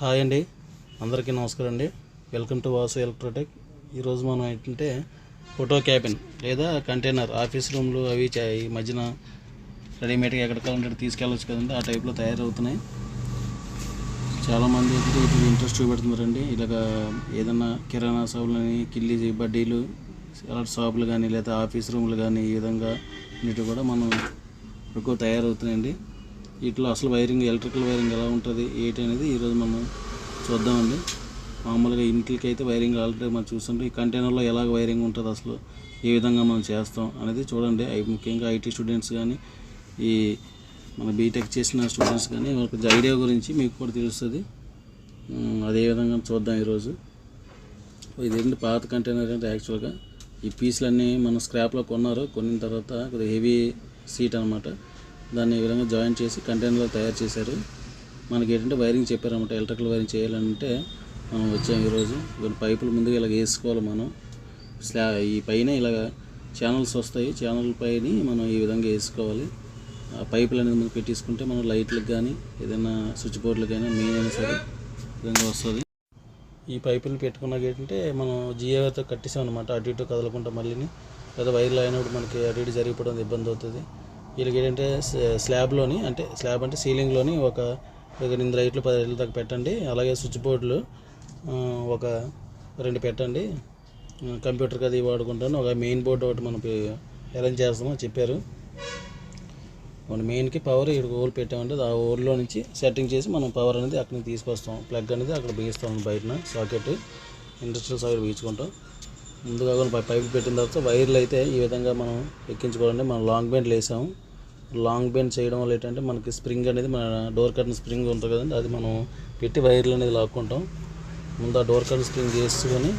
Hi అండి, అందరికీ నమస్కారం అండి. Welcome to Vasu Electrotech. ఈరోజు మనం ఏంటంటే ఫోటో క్యాబిన్ లేదా కంటైనర్ ఆఫీస్ రూమ్లు అవి ఈ మధ్యన రెడీమేడ్గా ఎక్కడ కావాలంటే తీసుకెళ్ళవచ్చు కదండి, ఆ టైప్లో తయారవుతున్నాయి. చాలామంది అయితే వీటికి ఇంట్రెస్ట్ చూపెడుతున్నారండి. ఇలాగ ఏదన్నా కిరాణా షాపులని, కిల్లీ బడ్డీలు, అలాంటి షాపులు కానీ లేదా ఆఫీస్ రూమ్లు కానీ ఈ విధంగా వీటి కూడా మనం ఎక్కువ తయారవుతున్నాయండి. వీటిలో అసలు వైరింగ్, ఎలక్ట్రికల్ వైరింగ్ ఎలా ఉంటుంది ఏంటి అనేది ఈరోజు మనం చూద్దామండి. మామూలుగా ఇంటికి అయితే వైరింగ్ ఆల్రెడీ మనం చూస్తుంటే ఈ కంటైనర్లో ఎలాగ వైరింగ్ ఉంటుంది, అసలు ఏ విధంగా మనం చేస్తాం అనేది చూడండి. ముఖ్యంగా ఐటీ స్టూడెంట్స్ కానీ ఈ మన బీటెక్ చేసిన స్టూడెంట్స్ కానీ కొంచెం ఐడియా గురించి మీకు కూడా తెలుస్తుంది. అదే విధంగా చూద్దాం ఈరోజు. ఇదేంటి పాత కంటైనర్ అంటే యాక్చువల్గా ఈ పీసులన్నీ మనం స్క్రాప్లో కొన్న తర్వాత కొద్దిగా హెవీ సీట్ అనమాట. దాన్ని ఈ విధంగా జాయిన్ చేసి కంటైనర్లో తయారు చేశారు. మనకి ఏంటంటే వైరింగ్ చెప్పారన్నమాట. ఎలక్ట్రికల్ వైరింగ్ చేయాలంటే మనం వచ్చాము ఈరోజు. పైపులు ముందుగా ఇలాగ వేసుకోవాలి మనం. ఈ పైన ఇలాగ ఛానల్స్ వస్తాయి, ఛానల్ పైన మనం ఈ విధంగా వేసుకోవాలి. ఆ పైపులు అనేది మనం పెట్టేసుకుంటే మనం లైట్లకు కానీ ఏదైనా స్విచ్ బోర్డులకు కానీ మెయిన్ అయినా సరే విధంగా వస్తుంది. ఈ పైపులు పెట్టుకున్నాక ఏంటంటే మనం జియోతో కట్టేసాం అనమాట. అటు ఇటు కదలకుండా మళ్ళీ లేదా వైర్లు అయినప్పుడు మనకి అటు ఇటు జరిగిపోవడం ఇబ్బంది అవుతుంది. వీళ్ళకి ఏంటంటే స్లాబ్లోని అంటే సీలింగ్లోని ఒక 8 లైట్లు 10 లైట్ల దాకా పెట్టండి. అలాగే స్విచ్ బోర్డులు ఒక 2 పెట్టండి. కంప్యూటర్కి అది వాడుకుంటాను. ఒక మెయిన్ బోర్డు ఒకటి మనం అరేంజ్ చేస్తామని చెప్పారు. మన మెయిన్కి పవర్ ఇక్కడ హోల్ పెట్టామంటే ఆ హోల్లో నుంచి సెట్టింగ్ చేసి మనం పవర్ అనేది అక్కడి నుంచి తీసుకొస్తాం. ప్లగ్ అనేది అక్కడ బిగిస్తాం, బయటన సాకెట్ ఇండస్ట్రియల్ సాకెట్ బిగించుకుంటాం. ముందుగా పైపులు పెట్టిన తర్వాత వైర్లు అయితే ఈ విధంగా మనం ఎక్కించుకోవాలంటే మనం లాంగ్ బెండ్లు వేసాము. లాంగ్ బెండ్ చేయడం వల్ల ఏంటంటే మనకి స్ప్రింగ్ అనేది మన డోర్ కర్టన్ స్ప్రింగ్ ఉంటుంది కదండి, అది మనం పెట్టి వైర్లు అనేది లాక్కుంటాం. ముందు ఆ డోర్ కర్టన్ స్ప్రింగ్ చేసుకొని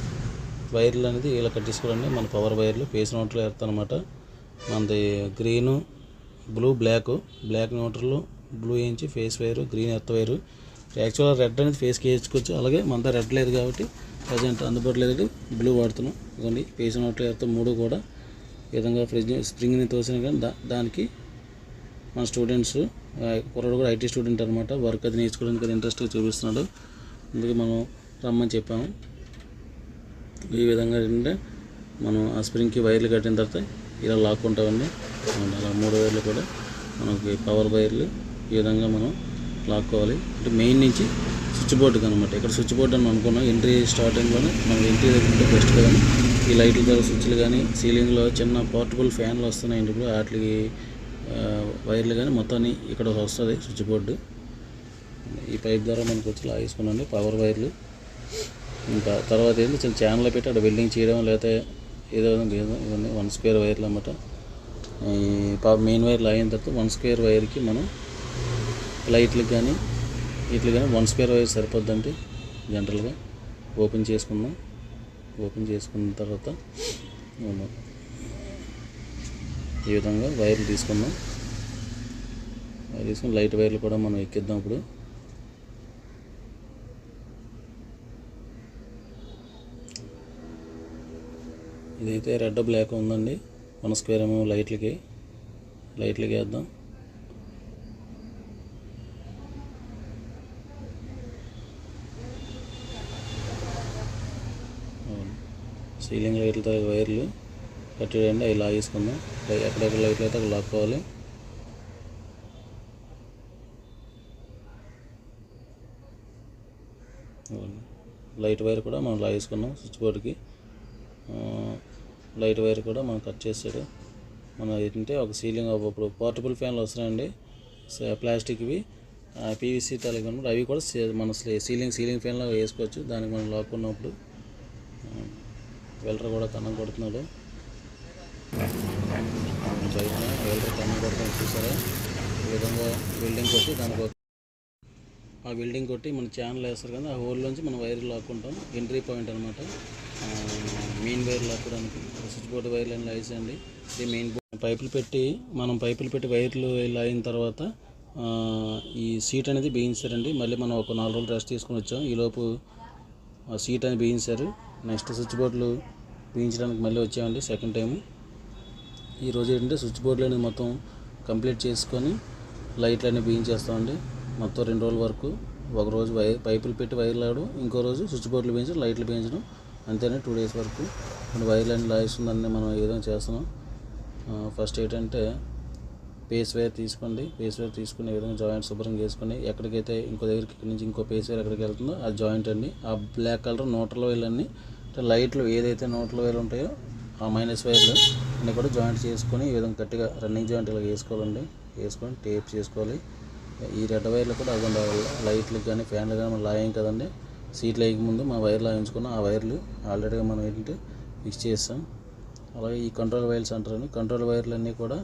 వైర్లు అనేది ఇలా కట్టేసుకోవాలండి. మన పవర్ వైర్లు పేస్ నోట్లో వేస్తానమాట. మనది green, blue, black neutral, blue వేయించి phase wire, green earth wire. యాక్చువల్గా రెడ్ అనేది ఫేస్కి వేయించుకోవచ్చు. అలాగే మన రెడ్ లేదు కాబట్టి ప్రజెంట్ అందుబాటులో లేదు, బ్లూ వాడుతున్నాం. ఇదిగోండి పేస్ నోట్లో ఎర్త్ 3 కూడా ఈ విధంగా స్ప్రింగ్ని తోసిన కానీ దానికి మన స్టూడెంట్స్ కుర్రాడు కూడా ఐటీ స్టూడెంట్ అనమాట. వర్క్ అది నేర్చుకోవడానికి అది ఇంట్రెస్ట్గా చూపిస్తున్నాడు. అందుకే మనం రమ్మని చెప్పాము. ఈ విధంగా ఏంటంటే మనం ఆ స్ప్రింగ్కి వైర్లు కట్టిన తర్వాత ఇలా లాక్కుంటామండి. అలా 3 వైర్లు కూడా మనకి పవర్ వైర్లు ఈ విధంగా మనం లాక్కోవాలి. అంటే మెయిన్ నుంచి స్విచ్ బోర్డుకి అనమాట. ఇక్కడ స్విచ్ బోర్డు అని అనుకున్నాం. ఎంట్రీ స్టార్టింగ్లోనే మనం ఎంట్రీ దగ్గర బెస్ట్ కదండి. ఈ లైట్ల ద్వారా స్విచ్లు కానీ సీలింగ్లో చిన్న పోర్టబుల్ ఫ్యాన్లు వస్తున్నాయండి ఇప్పుడు, వాటికి వైర్లు కానీ మొత్తాన్ని ఇక్కడ వస్తుంది స్విచ్ బోర్డు. ఈ పైప్ ద్వారా మనకు వచ్చి లాగేసుకున్నాండి పవర్ వైర్లు. ఇంకా తర్వాత ఏంటి చిన్న ఛానల్ పెట్టి అక్కడ వెల్డింగ్ చేయడం, లేకపోతే ఏదో ఇవన్నీ 1 స్క్వేర్ వైర్లు అన్నమాట. ఈ మెయిన్ వైర్లు అయిన తర్వాత 1 స్క్వేర్ వైర్కి మనం లైట్లకు కానీ వీటికి కానీ 1 స్క్వేర్ వైర్ సరిపోద్దండి. జనరల్గా ఓపెన్ చేసుకున్నాం. ఓపెన్ చేసుకున్న తర్వాత ఈ విధంగా వైర్లు తీసుకున్నాం. తీసుకుని లైట్ వైర్లు కూడా మనం ఎక్కిద్దాం. ఇప్పుడు ఇదైతే రెడ్ బ్లాక్ ఉందండి. 1 స్క్వేర్ ఏమో లైట్లకి వేద్దాం. సీలింగ్ లైట్లతో వైర్లు కట్టేయండి, అవి లాగేసుకుందాం. ఎక్కడెక్కడ లైట్లు అయితే అక్కడ లాక్కోవాలి. లైట్ వైర్ కూడా మనం లాగేసుకున్నాం. స్విచ్ బోర్డుకి లైట్ వైర్ కూడా మనం కట్ చేసాడు. మనం ఏంటంటే ఒక సీలింగ్ ఇప్పుడు పోర్టబుల్ ఫ్యాన్లు వస్తున్నాయండి ప్లాస్టిక్వి, పీవీసీ తలగినప్పుడు అవి కూడా మన సీలింగ్ ఫ్యాన్లో వేసుకోవచ్చు. దానికి మనం లాక్కున్నప్పుడు వెల్డర్ కూడా కన్నం కొడుతున్నాడు. బయట వెల్డర్ కన్నం కొడుతున్నాడు చూసారా. ఈ విధంగా వెల్డింగ్ కొట్టి ఆ వెల్డింగ్ కొట్టి మన ఛానల్ వేస్తారు కదా, ఆ హోల్లోంచి మనం వైర్లు లాక్కుంటాం. ఎంట్రీ పాయింట్ అనమాట. మెయిన్ వైర్ లాక్కోవడానికి స్విచ్ బోర్డు వైర్లు అని లాగేసండి. ఇది మెయిన్ పైపులు పెట్టి వైర్లు ఇలా అయిన తర్వాత ఈ సీట్ అనేది బిగించారండి. మళ్ళీ మనం ఒక 4 రోజులు రెస్ట్ తీసుకొని వచ్చాం. ఈలోపు ఆ సీట్ అనేది బిగించారు. నెక్స్ట్ స్విచ్ బోర్డులు బిగించడానికి మళ్ళీ వచ్చామండి సెకండ్ టైము. ఈరోజు ఏంటంటే స్విచ్ బోర్డులు అనేది మొత్తం కంప్లీట్ చేసుకొని లైట్లు అన్నీ బిగించేస్తామండి. మొత్తం 2 రోజుల వరకు ఒకరోజు పైపులు పెట్టి వైర్లు లాగడం, ఇంకో రోజు స్విచ్ బోర్డులు వేయించడం, లైట్లు వేయించడం, అంతేనే 2 days వరకు. మన వైర్లు అన్నీ లాగిస్తుందని మనం ఏ విధంగా చేస్తున్నాం. ఫస్ట్ ఏంటంటే పేస్ వైర్ తీసుకోండి. పేస్ వైర్ తీసుకునే విధంగా జాయింట్ శుభ్రం చేసుకుని, ఎక్కడికైతే ఇంకో దగ్గరికి ఇక్కడ నుంచి ఇంకో పేస్ వైర్ ఎక్కడికి వెళ్తుందో ఆ జాయింట్ అండి. ఆ బ్లాక్ కలర్ న్యూట్రల్ వైర్లు అన్నీ, లైట్లు ఏదైతే న్యూట్రల్ వైర్లు ఉంటాయో ఆ మైనస్ వైర్లు అన్నీ కూడా జాయింట్ చేసుకొని ఈ విధంగా గట్టిగా రన్నింగ్ జాయింట్ ఇలా వేసుకోవాలండి. వేసుకొని టేప్ చేసుకోవాలి. ఈ రెడ్ వైర్లు కూడా అవ్వండి, లైట్లకు కానీ ఫ్యాన్లు కానీ మనం లాగాం కదండి. సీట్లు వేయక ముందు మా వైర్లు లాగించుకున్న ఆ వైర్లు ఆల్రెడీగా మనం ఏంటంటే ఫిక్స్ చేస్తాం. అలాగే ఈ కంట్రోల్ వైర్స్ అంటారు. కంట్రోల్ వైర్లు అన్నీ కూడా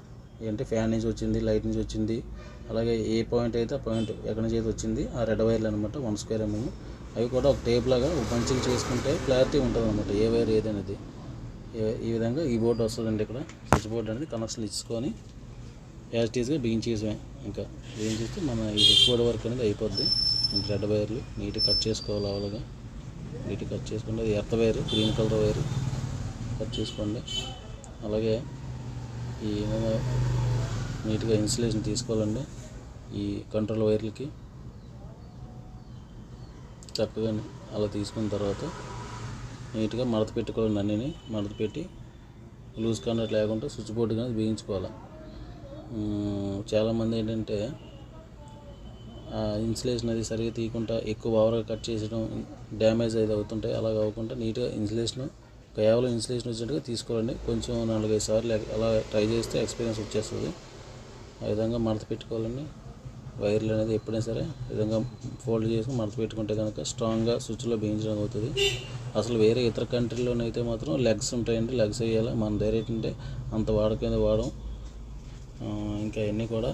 ఏంటంటే ఫ్యాన్ నుంచి వచ్చింది, లైట్ నుంచి వచ్చింది, అలాగే ఏ పాయింట్ అయితే ఆ పాయింట్ ఎక్కడి నుంచి అయితే వచ్చింది ఆ రెడ్ వైర్లు అనమాట 1 square mm. అవి కూడా ఒక టేప్ లాగా ఒక పంచింగ్ చేసుకుంటే క్లారిటీ ఉంటుంది అనమాట ఏ వైర్ ఏదనేది. ఈ విధంగా ఈ బోర్డు వస్తుందండి. ఇక్కడ స్విచ్ బోర్డు అనేది కనెక్షన్ ఇచ్చుకొని యాజిటీస్గా బిగించేసాం. ఇంకా బిగించేస్తే మన ఈ స్విచ్ బోర్డు వర్క్ అనేది అయిపోద్ది. ఇంకా రెడ్ వైర్లు నీట్గా కట్ చేసుకోవాలి. అవలుగా నీట్గా కట్ చేసుకోండి. అది earth wire, green colour wire cut చేసుకోండి. అలాగే ఈ నీట్గా ఇన్సులేషన్ తీసుకోవాలండి. ఈ కంట్రోల్ వైర్లకి చక్కగా అలా తీసుకున్న తర్వాత నీట్గా మడత పెట్టుకోవాలండి. అన్నీ మడత పెట్టి లూజ్ కాంటాక్ట్ లేకుండా స్విచ్ బోర్డు కానీ బిగించుకోవాలి. చాలామంది ఏంటంటే ఇన్సులేషన్ అది సరిగ్గా తీయకుండా ఎక్కువ ఓవర్గా కట్ చేసడం, డ్యామేజ్ అది అవుతుంటాయి. అలా కాకుండా నీట్గా ఇన్సులేషన్ కేవలం ఇన్సులేషన్ వచ్చినట్టుగా తీసుకోవాలండి. కొంచెం 4-5 సార్లు అలా ట్రై చేస్తే ఎక్స్పీరియన్స్ వచ్చేస్తుంది. ఆ విధంగా మడత పెట్టుకోవాలండి. వైర్లు అనేది ఎప్పుడైనా సరే ఈ విధంగా ఫోల్డ్ చేసుకుని మడత పెట్టుకుంటే కనుక స్ట్రాంగ్గా స్విచ్లో బిగించడం అవుతుంది. అసలు వేరే ఇతర కంట్రీలోనైతే మాత్రం లెగ్స్ ఉంటాయండి, లెగ్స్ వేయాలి. మన దగ్గర ఏంటంటే అంత వాడం. ఇంకా అన్నీ కూడా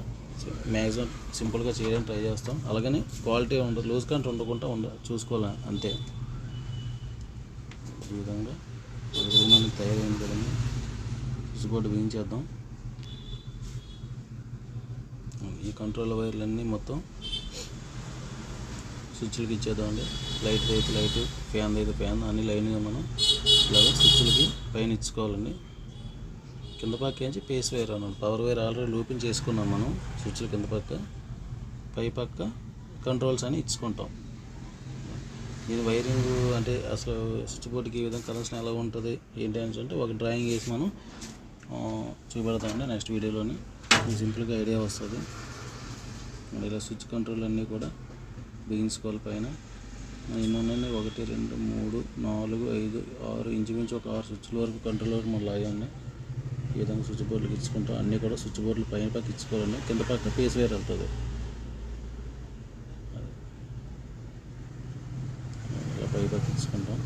మ్యాక్సిమం సింపుల్గా చేయడానికి ట్రై చేస్తాం. అలాగని క్వాలిటీ ఉండదు, లూజ్ కంట్ ఉండకుండా చూసుకోవాలి అంతే. ఈ విధంగా రూమ్ అనేది తయారైంది కదండి. స్విచ్ బోర్డు బిగించేద్దాం. ఈ కంట్రోల్ వైర్లన్నీ మొత్తం స్విచ్లకి ఇచ్చేద్దామండి. లైట్ అయితే లైట్, ఫ్యాన్ అయితే ఫ్యాన్, అన్ని లైన్గా మనం ఇలాగ స్విచ్లకి పైన ఇచ్చుకోవాలండి. కింద పక్క నుంచి పేస్ వైర్ అన్నాను, పవర్ వైర్ ఆల్రెడీ లూపింగ్ చేసుకున్నాం మనం. స్విచ్ల కింద పక్క, పై పక్క కంట్రోల్స్ అని ఇచ్చుకుంటాం. దీని వైరింగ్ అంటే అసలు స్విచ్ బోర్డుకి ఈ విధంగా కనెక్షన్ ఎలా ఉంటుంది ఏంటి అని అంటే ఒక డ్రాయింగ్ వేసి మనం చూపెడతామండి నెక్స్ట్ వీడియోలోని. మీకు సింపుల్గా ఐడియా వస్తుంది. ఇలా స్విచ్ కంట్రోల్ అన్నీ కూడా బిగించుకోవాలి. పైన ఎన్ని ఉన్నాయండి, 1 2 3 4 5 6 ఇంచుమించు ఒక 6 స్విచ్ల వరకు కంట్రోల్ వరకు మనం లాగాలి. ఈ విధంగా స్విచ్ బోర్డులకు ఇచ్చుకుంటాం. అన్నీ కూడా స్విచ్ బోర్డులు పైన పక్క ఇచ్చుకోవాలండి. కింద పక్క పేస్ వైర్ వెళ్తుంది. ఇలా పై పక్క ఇచ్చుకుంటాం.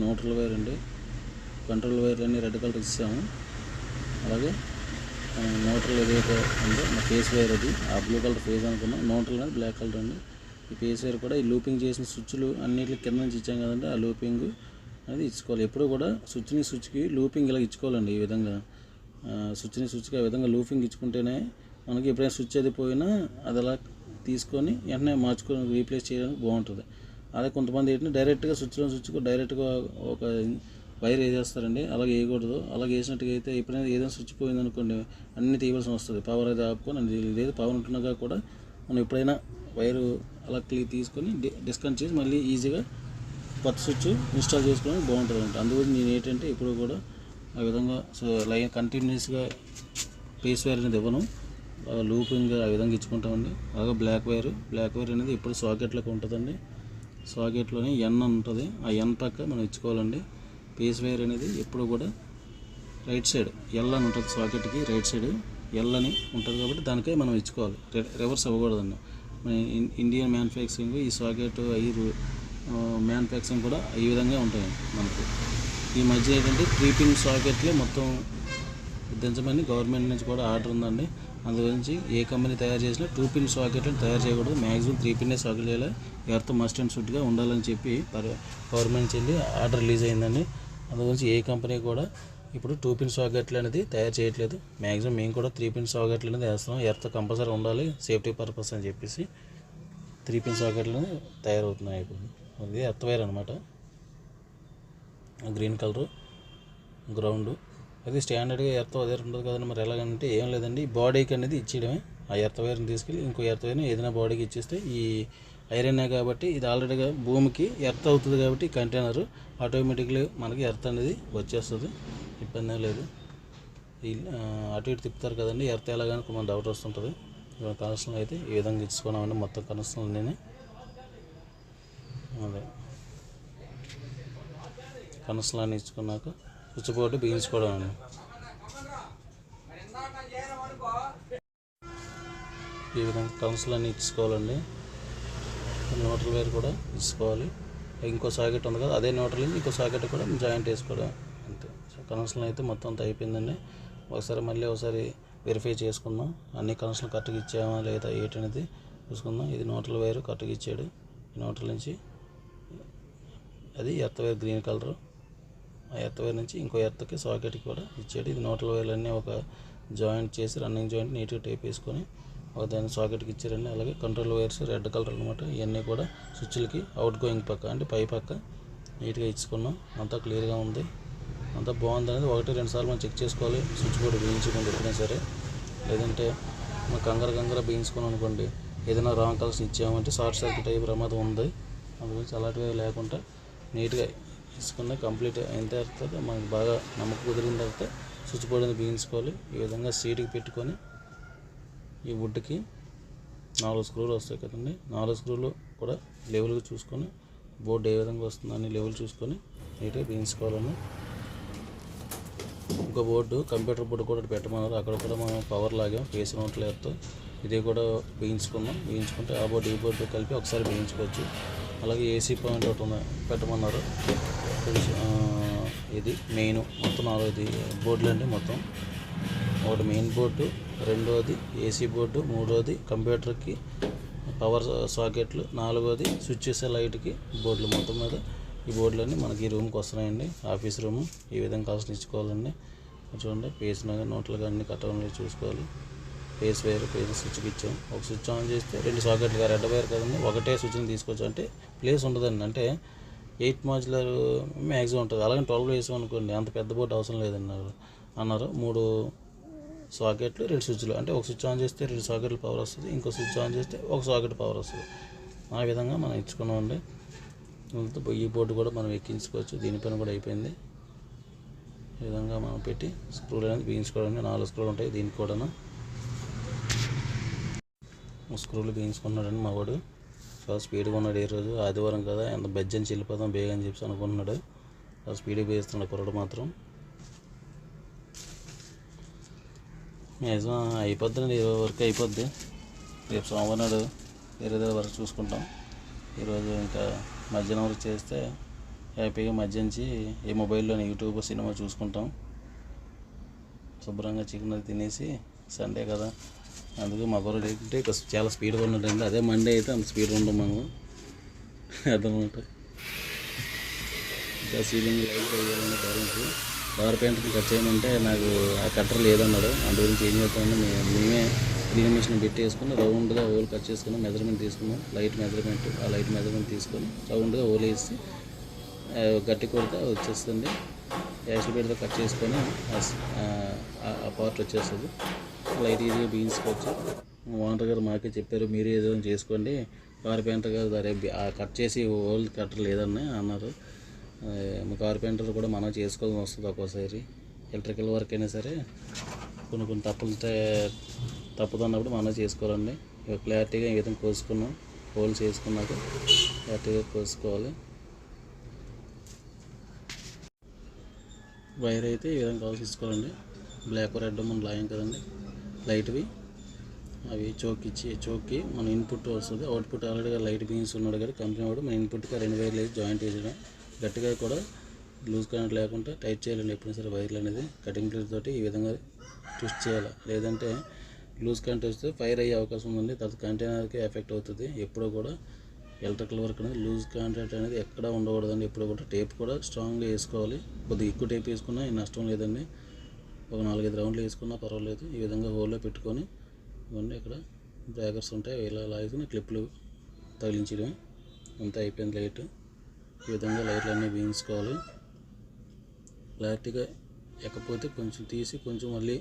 న్యూట్రల్ వైర్ అండి. కంట్రోల్ వైర్ అన్నీ రెడ్ కలర్ ఇస్తాము. అలాగే న్యూట్రల్ ఏదైతే ఉందో మా ఫేస్ వైర్ అది ఆ బ్లూ కలర్ ఫేస్ అనుకున్నాం. న్యూట్రల్ అనేది బ్లాక్ కలర్ అండి. ఈ ఫేస్ వైర్ కూడా ఈ లూపింగ్ చేసిన స్విచ్లు అన్నింటి కింద నుంచి ఇచ్చాం కదండి, ఆ లూపింగ్ అనేది ఇచ్చుకోవాలి. ఎప్పుడు కూడా స్విచ్కి లూపింగ్ ఇలా ఇచ్చుకోవాలండి. ఈ విధంగా స్విచ్కి ఆ విధంగా లూపింగ్ ఇచ్చుకుంటేనే మనకి ఎప్పుడైనా స్విచ్ అది పోయినా అది అలా తీసుకొని వెంటనే మార్చుకొని రీప్లేస్ చేయడానికి బాగుంటుంది. అదే కొంతమంది ఏంటంటే డైరెక్ట్గా స్విచ్కు డైరెక్ట్గా ఒక వైర్ వేసేస్తారండి. అలాగే వేయకూడదు. అలాగే వేసినట్టుగా అయితే ఎప్పుడైనా ఏదైనా స్విచ్ పోయిందనుకోండి అన్నీ తీయవలసి వస్తుంది. పవర్ అది ఆపుకొని లేదు పవర్ ఉంటున్నాగా కూడా మనం ఎప్పుడైనా వైరు అలా తీసుకొని డిస్కనెక్ట్ చేసి మళ్ళీ ఈజీగా కొత్త స్విచ్ ఇన్స్టాల్ చేసుకోవడానికి బాగుంటుంది అంట. అందువల్ల నేను ఏంటంటే ఇప్పుడు కూడా ఆ విధంగా లైన్ కంటిన్యూస్గా పేస్ వైర్ అనేది ఇవ్వను, లూపింగ్ ఆ విధంగా ఇచ్చుకుంటామండి. అలాగే బ్లాక్ వైర్ అనేది ఎప్పుడు సాకెట్లోకి ఉంటుందండి. సాకెట్లోని ఎన్ ఉంటుంది, ఆ ఎన్ పక్క మనం ఇచ్చుకోవాలండి. పేస్ వైర్ అనేది ఎప్పుడు కూడా రైట్ సైడ్ ఎల్ అని ఉంటుంది. సాకెట్కి రైట్ సైడ్ ఎల్ అని ఉంటుంది కాబట్టి దానికే మనం ఇచ్చుకోవాలి. రివర్స్ అవ్వకూడదండి. మన ఇండియన్ మ్యానుఫ్యాక్చరింగ్ ఈ సాకెట్ మ్యానుఫ్యాక్చరింగ్ కూడా ఈ విధంగా ఉంటాయి మనకు. ఈ మధ్య ఏంటంటే 3 పిన్ సాకెట్లే మొత్తం దించమని గవర్నమెంట్ నుంచి కూడా ఆర్డర్ ఉందండి. అందుగురించి ఏ కంపెనీ తయారు చేసినా 2 పిన్ సాకెట్లను తయారు చేయకూడదు. మ్యాక్సిమం 3 పిన్నే సాకెట్ చేయాలి. ఎర్త్ మస్ట్ అండ్ షుడ్గా ఉండాలని చెప్పి గవర్నమెంట్ నుంచి ఆర్డర్ రిలీజ్ అయిందండి. అందుగురించి ఏ కంపెనీ కూడా ఇప్పుడు 2 పిన్ సాకెట్లు అనేది తయారు చేయట్లేదు. మ్యాక్సిమం మేము కూడా 3 పిన్ సాకెట్లు అనేది వేస్తున్నాం. ఎర్త్ కంపల్సరీ ఉండాలి సేఫ్టీ పర్పస్ అని చెప్పేసి 3 పిన్ సాకెట్లు తయారవుతున్నాయి. ఇప్పుడు అది ఎర్త్ వైర్ అనమాట. గ్రీన్ కలరు గ్రౌండ్ అది స్టాండర్డ్గా ఎర్త్ వైర్ ఉంటుంది కదండి. మరి ఎలాగంటే ఏం లేదండి, బాడీకి అనేది ఇచ్చేయడమే. ఆ ఎర్త్ వైర్ని తీసుకెళ్ళి ఇంకో ఎర్త్ వైర్ని ఏదైనా బాడీకి ఇచ్చేస్తే ఈ ఐరనే కాబట్టి ఇది ఆల్రెడీగా భూమికి ఎర్త్ అవుతుంది కాబట్టి ఈ కంటైనర్ ఆటోమేటిక్లీ మనకి ఎర్త్ అనేది వచ్చేస్తుంది. ఇబ్బంది లేదు. అటు ఇటు తిప్పుతారు కదండి, ఎర్త్ ఎలాగని కొంచెం డౌట్ వస్తుంటుంది. కనెక్షన్లు అయితే ఈ విధంగా ఇచ్చుకున్నామండి. మొత్తం కనెక్షన్లు నేను అదే కనెక్షన్లు అన్నీ ఇచ్చుకున్నాక స్విచ్ బోర్డు బిగించుకోవడం అండి. ఈ విధంగా కనెక్షన్లు అన్నీ ఇచ్చుకోవాలండి. న్యూట్రల్ వైర్ కూడా ఇచ్చుకోవాలి. ఇంకో సాకెట్ ఉంది కదా, అదే న్యూట్రల్ ఇంకో సాకెట్ కూడా జాయింట్ వేసుకోవడం అంతే. కనెక్షన్లు అయితే మొత్తం అంతా అయిపోయిందండి. ఒకసారి వెరిఫై చేసుకుందాం, అన్ని కనెక్షన్లు కరెక్ట్గా ఇచ్చామా లేదా ఏంటనేది చూసుకుందాం. ఇది న్యూట్రల్ వైర్ కరెక్ట్గా ఇచ్చాడు. ఈ న్యూట్రల్ నుంచి అది ఎర్త్ వైర్ గ్రీన్ కలర్, ఆ ఎర్త్ వైర్ నుంచి ఇంకో ఎర్త్కి సాకెట్కి కూడా ఇచ్చాడు. ఇది న్యూట్రల్ వైర్లన్నీ ఒక జాయింట్ చేసి రన్నింగ్ జాయింట్ నీట్గా టేప్ వేసుకొని ఒక దాన్ని సాకెట్కి ఇచ్చారండి. అలాగే కంట్రోల్ వైర్స్ రెడ్ కలర్ అనమాట. ఇవన్నీ కూడా స్విచ్లకి అవుట్ గోయింగ్ పక్క అంటే పై పక్క నీట్గా ఇచ్చుకున్నాం. అంతా క్లియర్గా ఉంది, అంతా బాగుంది అనేది 1-2 సార్లు మనం చెక్ చేసుకోవాలి. స్విచ్ బోర్డు బిగించుకోండి ఎప్పుడైనా సరే. లేదంటే మనం కంగారు బిగించుకున్నాం అనుకోండి, ఏదైనా రాంగ్ కలెక్షన్ ఇచ్చామంటే షార్ట్ సర్క్యూట్ అయ్యే ప్రమాదం ఉంది. అందుగురించి అలాంటివి లేకుండా నీట్గా తీసుకున్న కంప్లీట్ అయిన తర్వాత మనకు బాగా నమ్మకం కుదిరిన తర్వాత స్విచ్ బోర్డు అనేది బిగించుకోవాలి. ఈ విధంగా సీట్కి పెట్టుకొని ఈ వుడ్కి 4 స్క్రూలు వస్తాయి కదండి, 4 స్క్రూలు కూడా లెవెల్గా చూసుకొని బోర్డు ఏ విధంగా వస్తుందో అన్ని లెవెల్ చూసుకొని నీట్గా బిగించుకోవాలని. ఇంకో బోర్డు కంప్యూటర్ బోర్డు కూడా పెట్టమన్నారు. అక్కడ కూడా మనం పవర్ లాగాం ఫేస్ నోట్లేరుతో. ఇది కూడా బిగించుకుంటే ఆ బోర్డు ఈ బోర్డు కలిపి ఒకసారి బిగించుకోవచ్చు. అలాగే ఏసీ పాయింట్ ఒకటి పెట్టమన్నారు. ఇది మెయిన్ మొత్తం 4 బోర్డులు అండి. మొత్తం ఒకటి మెయిన్ బోర్డు, రెండోది ఏసీ బోర్డు, మూడోది కంప్యూటర్కి పవర్ సాకెట్లు, 4వది స్విచ్చెస్ లైట్కి బోర్డులు. మొత్తం మీద ఈ బోర్డులన్నీ మనకి ఈ రూమ్కి వస్తున్నాయండి. ఆఫీస్ రూము ఈ విధంగా కాస్ట్ ఇచ్చుకోవాలండి. చూడండి పేస్ నోట్లుగా అన్ని కట్టడం చూసుకోవాలి. పేస్ వైర్ స్విచ్కి ఇచ్చాం. ఒక స్విచ్ ఆన్ చేస్తే 2 సాకెట్లు రెడ్ వైర్ కదండి, ఒకటే స్విచ్ని తీసుకోవచ్చు. అంటే ప్లేస్ ఉండదండి. అంటే 8 మాడ్యులర్ మ్యాక్సిమం ఉంటుంది. అలాగే 12 వేసాం అనుకోండి, అంత పెద్ద బోర్డు అవసరం లేదన్నారు. 3 సాకెట్లు 2 స్విచ్లు, అంటే ఒక స్విచ్ ఆన్ చేస్తే 2 సాకెట్లు పవర్ వస్తుంది, ఇంకో స్విచ్ ఆన్ చేస్తే ఒక సాకెట్ పవర్ వస్తుంది. ఆ విధంగా మనం ఇచ్చుకున్నామండి. ఈ బోర్డు కూడా మనం ఎక్కించుకోవచ్చు. దీనిపైన కూడా అయిపోయింది. ఈ విధంగా మనం పెట్టి స్క్రూలు అనేది బిగించుకోవడానికి 4 స్క్రూలు ఉంటాయి. దీనికి కూడా స్క్రూలు బిగించుకున్నాడని మా వాడు చాలా స్పీడ్గా ఉన్నాడు. ఈ రోజు ఆదివారం కదా, ఎంత బెజ్జని చెల్లిపోదాం బేగా అని చెప్పి అనుకుంటున్నాడు. చాలా స్పీడ్గా బిగిస్తున్నాడు కుర్రాడు మాత్రం. మ్యాక్సిమం అయిపోద్ది, వర్క్ అయిపోద్ది. రేపు సోమవారం నాడు వేరే వర్క్ చూసుకుంటాం. ఈరోజు ఇంకా మధ్యాహ్నం వరకు చేస్తే హ్యాపీగా మధ్యాహ్నం ఏ మొబైల్లోని యూట్యూబ్ సినిమా చూసుకుంటాం. శుభ్రంగా చికెన్ తినేసి సండే కదా, అందుకు మా బరువు ఏంటంటే చాలా స్పీడ్గా ఉన్నాడండి. అదే మండే అయితే అంత స్పీడ్గా ఉంటాం మనం అదనమాట. ఇంకా సీలింగ్ లైట్ వేయాలన్న బ్యాలెన్స్ పవర్ పెయింట్కి కట్ చేయమంటే నాకు ఆ కట్టర్ లేదన్నాడు. అందు గురించి ఏం చేస్తామని మేమే డ్రిల్లింగ్ మిషన్ పెట్టేసుకుని రౌండ్గా హోల్ కట్ చేసుకుని మెజర్మెంట్ తీసుకున్నాం. లైట్ మెజర్మెంట్, ఆ లైట్ మెజర్మెంట్ తీసుకొని రౌండ్గా హోల్ వేసి గట్టి కొడితే వచ్చేస్తుంది. యాక్సిల్ పెడితే కట్ చేసుకొని ఆ పార్ట్ వచ్చేస్తుంది. లైట్ ఈజీగా బిగించుకోవచ్చు. ఓనర్ గారు మాకే చెప్పారు, మీరే ఏదో చేసుకోండి, కార్పెంటర్ గారు రేపు కట్ చేసి హోల్ కట్టర్ లేదని అన్నారు. కార్పెంటర్ కూడా మనం చేసుకోవాల్సి వస్తుంది ఒక్కోసారి. ఎలక్ట్రికల్ వర్క్ అయినా సరే కొన్ని తప్పుతున్నప్పుడు మనం చేసుకోవాలండి. క్లారిటీగా ఈ విధంగా కోసుకున్నాం. హోల్స్ వేసుకున్నాక క్లారిటీగా కోసుకోవాలి. వైర్ అయితే ఈ విధంగా ఆలోచించుకోవాలండి. బ్లాక్ రెడ్ మనం లాయం కదండి, లైట్వి అవి చోక్కి మన ఇన్పుట్ వస్తుంది. అవుట్పుట్ ఆల్రెడీగా లైట్ బీన్స్ ఉన్నాడు కదా కంపెనీ వాడు, మన ఇన్పుట్గా 2 వైర్లు వేసి జాయింట్ వేసడం. గట్టిగా కూడా లూజ్ కరెంట్ లేకుండా టైట్ చేయాలండి ఎప్పుడైనా సరే వైర్లు అనేది. కటింగ్ ప్లేట్ తోటి ఈ విధంగా ట్విస్ట్ చేయాలి, లేదంటే లూజ్ కంటెంట్ వస్తే ఫైర్ అయ్యే అవకాశం ఉంది, తర్వాత కంటైనర్కి ఎఫెక్ట్ అవుతుంది. ఎప్పుడూ కూడా ఎలక్ట్రికల్ వర్క్ అనేది లూజ్ కాంటాక్ట్ అనేది ఎక్కడ ఉండకూడదండి. ఎప్పుడు కూడా టేప్ కూడా స్ట్రాంగ్గా వేసుకోవాలి. కొద్దిగా ఎక్కువ టేప్ వేసుకున్నా నష్టం లేదండి. ఒక 4-5 రౌండ్లు వేసుకున్నా పర్వాలేదు. ఈ విధంగా హోల్లో పెట్టుకొని ఇవన్నీ ఇక్కడ బ్రేకర్స్ ఉంటాయి, ఇలా లాగుకుని క్లిప్లు తగిలించడం అంతా అయిపోయింది. లైట్ ఈ విధంగా లైట్లు అన్నీ బిగించుకోవాలి. క్లారిటీగా ఎక్కపోతే కొంచెం తీసి కొంచెం మళ్ళీ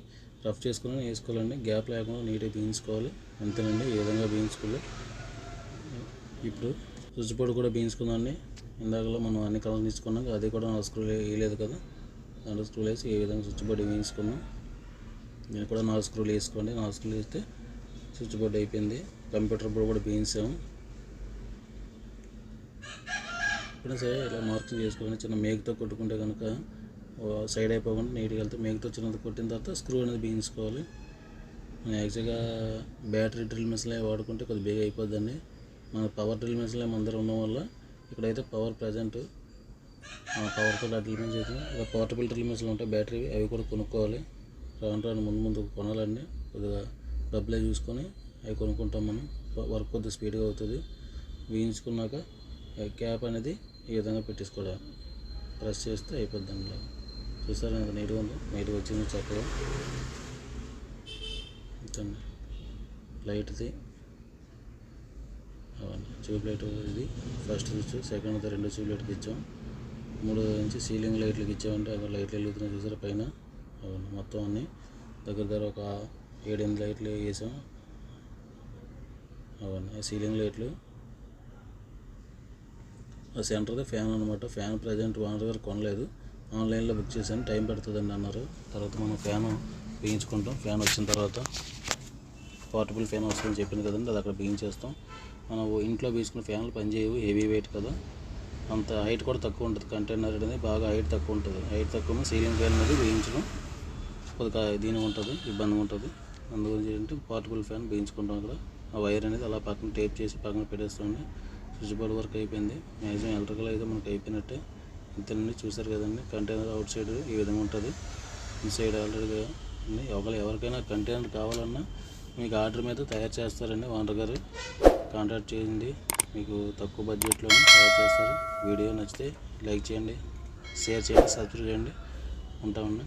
రఫ్ చేసుకుని వేసుకోవాలండి. గ్యాప్ లేకుండా నీట్గా బిగించుకోవాలి. అంతేనండి, ఈ విధంగా బిగించుకోవాలి. ఇప్పుడు స్విచ్ బోర్డు కూడా బిగించుకుందామండి. ఇందాకలో మనం అన్ని కలర్లు తీసుకున్నాం, అది కూడా 4 స్క్రూలు వేయలేదు కదా, 4 స్క్రూలు వేసి ఏ విధంగా స్విచ్ బోర్డు బిగించుకున్నాం. నేను కూడా 4 స్క్రూలు వేసుకోండి. 4 స్క్రూలు వేస్తే స్విచ్ బోర్డు అయిపోయింది. కంప్యూటర్ బోర్డు కూడా బిగించాము. ఎప్పుడైనా సరే ఇలా మార్కింగ్ చేసుకోవాలి. చిన్న మేకుతో కొట్టుకుంటే కనుక సైడ్ అయిపోకుండా నీట్గా వెళ్తే, మేకుతో చిన్నది కొట్టిన తర్వాత స్క్రూ అనేది బిగించుకోవాలి. మనం యాక్చువల్గా బ్యాటరీ డ్రిల్ మిషన్లే వాడుకుంటే కొద్దిగా బేగా అయిపోద్దండి. మన పవర్ డ్రిల్ మిషన్లే మన దగ్గర ఉండడం వల్ల ఇక్కడైతే పవర్ ప్రజెంట్ పవర్తో డ్రిల్ మిషన్ చేసి ఇక పోర్టబుల్ డ్రిల్ మిషన్లు ఉంటాయి బ్యాటరీ, అవి కూడా కొనుక్కోవాలి. రాను ముందు కొనాలండి. కొద్దిగా డబ్బులే చూసుకొని అవి కొనుక్కుంటాం మనం. వర్క్ కొద్దిగా స్పీడ్గా అవుతుంది. బిగించుకున్నాక క్యాప్ అనేది ఈ విధంగా పెట్టేసుకోవడం, ప్రెస్ చేస్తే అయిపోద్దండి. చూసారా ఎంత నీట్గా ఉందో, నీట్గా వచ్చింది చక్కగా. అంతండి లైట్ది అవన్నీ ట్యూబ్ లైట్, ఇది ఫస్ట్ స్విచ్, సెకండ్ 2 ట్యూబ్ లైట్కి ఇచ్చాం. 3 నుంచి సీలింగ్ లైట్లకి ఇచ్చామంటే అక్కడ లైట్లు వెలుగుతున్నాయి చూసారా పైన. అవును, మొత్తం అన్నీ దగ్గర ఒక 7-8 లైట్లు వేసాం. అవన్నీ సీలింగ్ లైట్లు. ఆ సెంటర్ది ఫ్యాన్ అనమాట. ఫ్యాన్ ప్రజెంట్ ఓనర్ గారు కొనలేదు, ఆన్లైన్లో బుక్ చేశాను, టైం పడుతుందండి అన్నారు. తర్వాత మనం ఫ్యాన్ బిగించుకుంటాం. ఫ్యాన్ వచ్చిన తర్వాత పోర్టబుల్ ఫ్యాన్ వస్తుందని చెప్పింది కదండి, అది అక్కడ బిగించేస్తాం. మనం ఇంట్లో బిగించుకున్న ఫ్యాన్లు పనిచేయవు, హెవీ వెయిట్ కదా, అంత హైట్ కూడా తక్కువ ఉంటుంది. కంటైనర్ అనేది బాగా హైట్ తక్కువ ఉంటుంది. హైట్ తక్కువ సీలింగ్ ఫ్యాన్ అనేది బిగించడం కొద్దిగా దీనిగా ఉంటుంది, ఇబ్బందిగా ఉంటుంది. అందుగురించి ఏంటంటే పోర్టబుల్ ఫ్యాన్ బిగించుకుంటాం. అక్కడ ఆ వైర్ అనేది అలా పక్కన టేప్ చేసి పక్కన పెట్టేస్తామండి. స్విచ్ బోర్డ్ వర్క్ అయిపోయింది. మ్యాక్సిమం ఎలక్ట్రికల్ అయితే మనకు అయిపోయినట్టే. ఇంతేనండి, చూసారు కదండి. కంటైనర్ అవుట్ సైడ్ ఈ విధంగా ఉంటుంది, ఇన్సైడ్ ఆల్రెడీగా ఉంది. ఎవరికైనా కంటైనర్ కావాలన్నా మీకు ఆర్డర్ మీద తయారు చేస్తారండి ఓనర్ గారు. కాంటాక్ట్ చేయండి, మీకు తక్కువ బడ్జెట్లో తయారు చేస్తారు. వీడియో నచ్చితే లైక్ చేయండి, షేర్ చేయండి, సబ్స్క్రైబ్ చేయండి. ఉంటామండి.